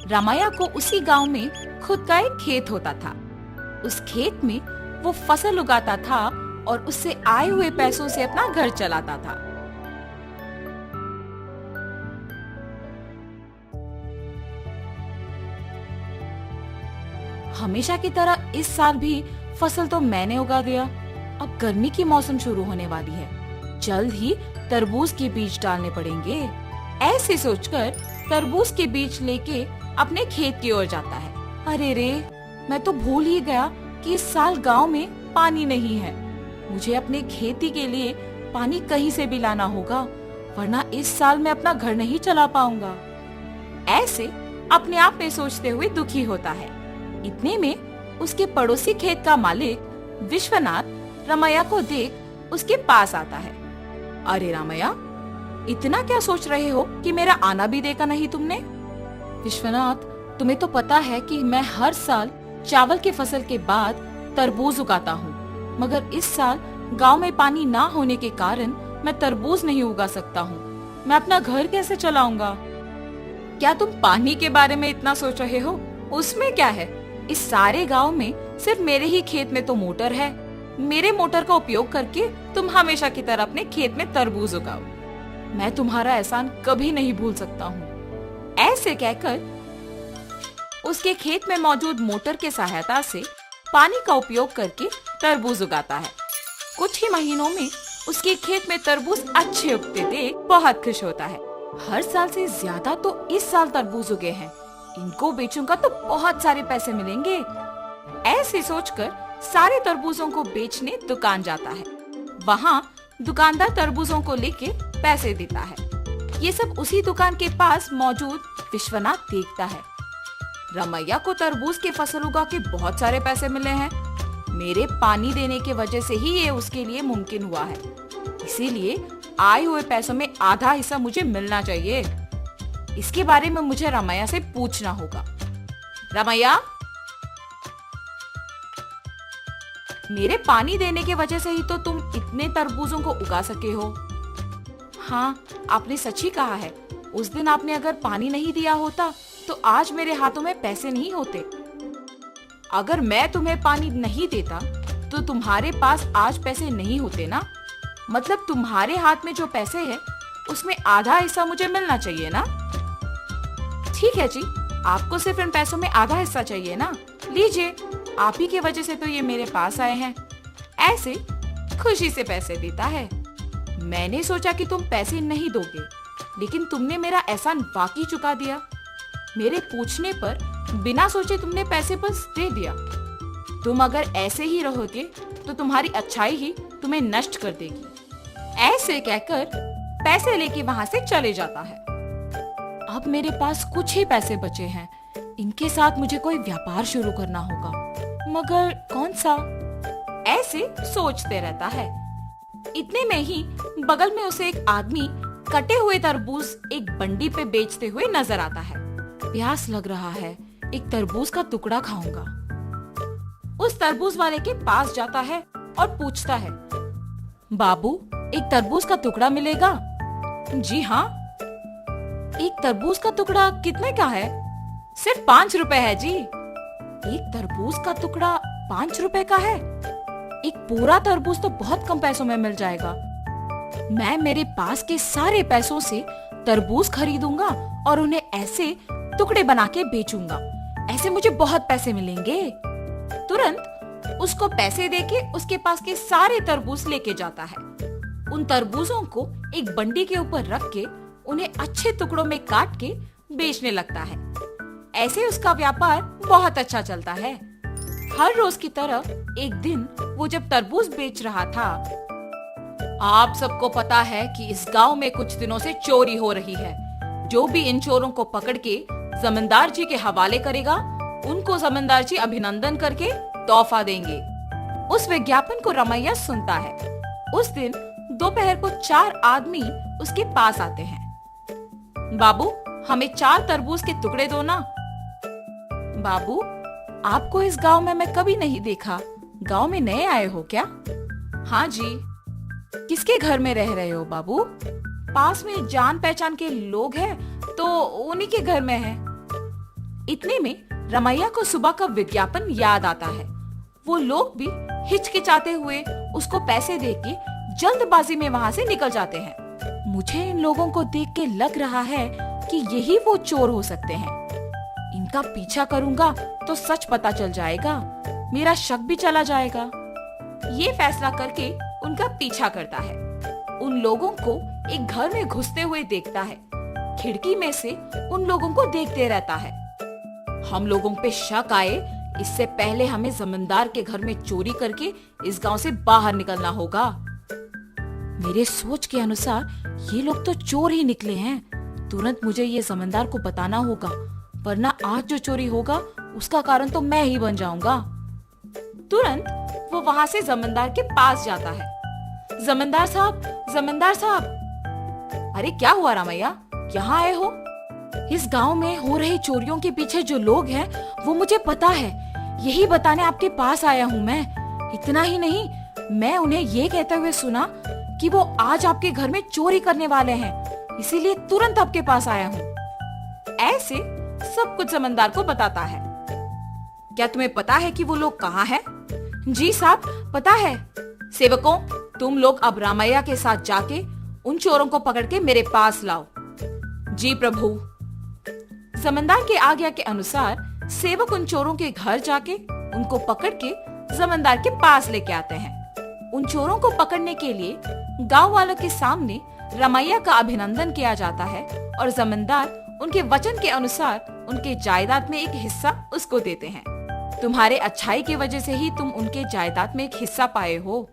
रामैया को उसी गांव में खुद का एक खेत होता था। उस खेत में वो फसल उगाता था और उससे आए हुए पैसों से अपना घर चलाता था। हमेशा की तरह इस साल भी फसल तो मैंने उगा दिया। अब गर्मी की मौसम शुरू होने वाली है, जल्द ही तरबूज के बीज डालने पड़ेंगे। ऐसे सोचकर तरबूज के बीज लेके अपने खेत की ओर जाता है। अरे रे, मैं तो भूल ही गया कि इस साल गांव में पानी नहीं है। मुझे अपने खेती के लिए पानी कहीं से भी लाना होगा, वरना इस साल मैं अपना घर नहीं चला पाऊंगा। ऐसे अपने आप में सोचते हुए दुखी होता है। इतने में उसके पड़ोसी खेत का मालिक विश्वनाथ रामैया को देख उसके पास आता है। अरे रामैया, इतना क्या सोच रहे हो कि मेरा आना भी देखा नहीं तुमने? विश्वनाथ, तुम्हें तो पता है कि मैं हर साल चावल की फसल के बाद तरबूज उगाता हूँ, मगर इस साल गांव में पानी ना होने के कारण मैं तरबूज नहीं उगा सकता हूँ। मैं अपना घर कैसे चलाऊंगा? क्या तुम पानी के बारे में इतना सोच रहे हो? उसमें क्या है, इस सारे गांव में सिर्फ मेरे ही खेत में तो मोटर है। मेरे मोटर का उपयोग करके तुम हमेशा की तरह अपने खेत में तरबूज उगाओ। मैं तुम्हारा एहसान कभी नहीं भूल सकता हूँ। ऐसे कहकर उसके खेत में मौजूद मोटर के सहायता से पानी का उपयोग करके तरबूज उगाता है। कुछ ही महीनों में उसके खेत में तरबूज अच्छे उगते देख बहुत खुश होता है। हर साल से ज्यादा तो इस साल तरबूज उगे हैं, इनको बेचूंगा तो बहुत सारे पैसे मिलेंगे। ऐसे सोचकर सारे तरबूजों को बेचने दुकान जाता है। वहाँ दुकानदार तरबूजों को लेके पैसे देता है। ये सब उसी दुकान के पास मौजूद विश्वनाथ देखता है। रामैया को तरबूज की फसल उगा के बहुत सारे पैसे मिले हैं। मेरे पानी देने के वजह से ही ये उसके लिए मुमकिन हुआ है, इसीलिए आए हुए पैसों में आधा हिस्सा मुझे मिलना चाहिए। इसके बारे में मुझे रामैया से पूछना होगा। रामैया, मेरे पानी देने के वजह से ही तो तुम इतने तरबूजों को उगा सके हो। हाँ, आपने सच ही कहा है। उस दिन आपने अगर पानी नहीं दिया होता तो आज मेरे हाथों में पैसे नहीं होते। अगर मैं तुम्हें पानी नहीं देता तो तुम्हारे पास आज पैसे नहीं होते ना। मतलब तुम्हारे हाथ में जो पैसे हैं उसमें आधा हिस्सा मुझे मिलना चाहिए ना। ठीक है जी, आपको सिर्फ इन पैसों में आधा हिस्सा चाहिए ना। लीजिए, आप ही की वजह से तो ये मेरे पास आए हैं। ऐसे खुशी से पैसे देता है। मैंने सोचा कि तुम पैसे नहीं दोगे, लेकिन तुमने मेरा एहसान वाकई चुका दिया। मेरे पूछने पर बिना सोचे तुमने पैसे बस दे दिया। तुम अगर ऐसे ही रहोगे तो तुम्हारी अच्छाई ही तुम्हें नष्ट कर देगी। ऐसे कहकर पैसे लेके वहां से चले जाता है। अब मेरे पास कुछ ही पैसे बचे हैं, इनके साथ मुझे कोई व्यापार शुरू करना होगा, मगर कौन सा? ऐसे सोचते रहता है। इतने में ही बगल में उसे एक आदमी कटे हुए तरबूज एक बंडी पे बेचते हुए नजर आता है। प्यास लग रहा है, एक तरबूज का टुकड़ा खाऊंगा। उस तरबूज वाले के पास जाता है और पूछता है, बाबू, एक तरबूज का टुकड़ा मिलेगा? जी हाँ। एक तरबूज का टुकड़ा कितने का है? सिर्फ 5 रुपए है जी। एक तरबूज का टुकड़ा 5 रुपए का है? एक पूरा तरबूज तो बहुत कम पैसों में मिल जाएगा। मैं मेरे पास के सारे पैसों से तरबूज खरीदूंगा और उन्हें ऐसे टुकड़े बना के बेचूंगा। ऐसे मुझे बहुत पैसे मिलेंगे। तुरंत उसको पैसे देके उसके पास के सारे तरबूज लेके जाता है। उन तरबूजों को एक बंडी के ऊपर रख के उन्हें अच्छे टुकड़ों में काट के बेचने लगता है। ऐसे उसका व्यापार बहुत अच्छा चलता है। हर रोज की तरह एक दिन वो जब तरबूज बेच रहा था, आप सबको पता है कि इस गांव में कुछ दिनों से चोरी हो रही है। जो भी इन चोरों को पकड़ के जमींदार जी के हवाले करेगा, उनको जमींदार जी अभिनंदन करके तोहफा देंगे। उस विज्ञापन को रामैया सुनता है। उस दिन दोपहर को 4 आदमी उसके पास आते हैं। बाबू, हमें 4 तरबूज के टुकड़े दो ना। बाबू, आपको इस गांव में मैं कभी नहीं देखा। गांव में नए आए हो क्या? हाँ जी। किसके घर में रह रहे हो बाबू? पास में जान पहचान के लोग हैं तो उन्हीं के घर में है। इतने में रमैया को सुबह का विज्ञापन याद आता है। वो लोग भी हिचकिचाते हुए उसको पैसे देके जल्दबाजी में वहाँ से निकल जाते हैं। मुझे इन लोगों को देख के लग रहा है कि यही वो चोर हो सकते हैं। इनका पीछा करूंगा तो सच पता चल जाएगा, मेरा शक भी चला जाएगा। ये फैसला करके उनका पीछा करता है। उन लोगों को एक घर में घुसते हुए देखता है। खिड़की में से उन लोगों को देखते रहता है। हम लोगों पे शक आए इससे पहले हमें जमींदार के घर में चोरी करके इस गांव से बाहर निकलना होगा। मेरे सोच के अनुसार ये लोग तो चोर ही निकले हैं। तुरंत मुझे ये जमींदार को बताना होगा, वरना आज जो चोरी होगा उसका कारण तो मैं ही बन जाऊंगा। तुरंत वो वहाँ से जमींदार के पास जाता है। जमींदार साहब, जमींदार साहब। अरे क्या हुआ रामैया, यहाँ आए हो? इस गांव में हो रही चोरियों के पीछे जो लोग हैं वो मुझे पता है, यही बताने आपके पास आया हूँ मैं। इतना ही नहीं, मैं उन्हें ये कहते हुए सुना कि वो आज आपके घर में चोरी करने वाले हैं, इसीलिए तुरंत आपके पास आया हूँ। ऐसे सब कुछ जमींदार को बताता है। क्या तुम्हें पता है कि वो लोग कहाँ हैं? जी साहब, पता है। सेवकों, तुम लोग अब रामैया के साथ जाके उन चोरों को पकड़ के मेरे पास लाओ। जी प्रभु। जमींदार के आज्ञा के अनुसार सेवक उन चोरों के घर जाके उनको पकड़ के जमींदार के पास लेके आते हैं। उन चोरों को पकड़ने के लिए गांव वालों के सामने रमैया का अभिनंदन किया जाता है और जमींदार उनके वचन के अनुसार उनके जायदाद में एक हिस्सा उसको देते हैं। तुम्हारे अच्छाई की वजह से ही तुम उनके जायदाद में एक हिस्सा पाए हो।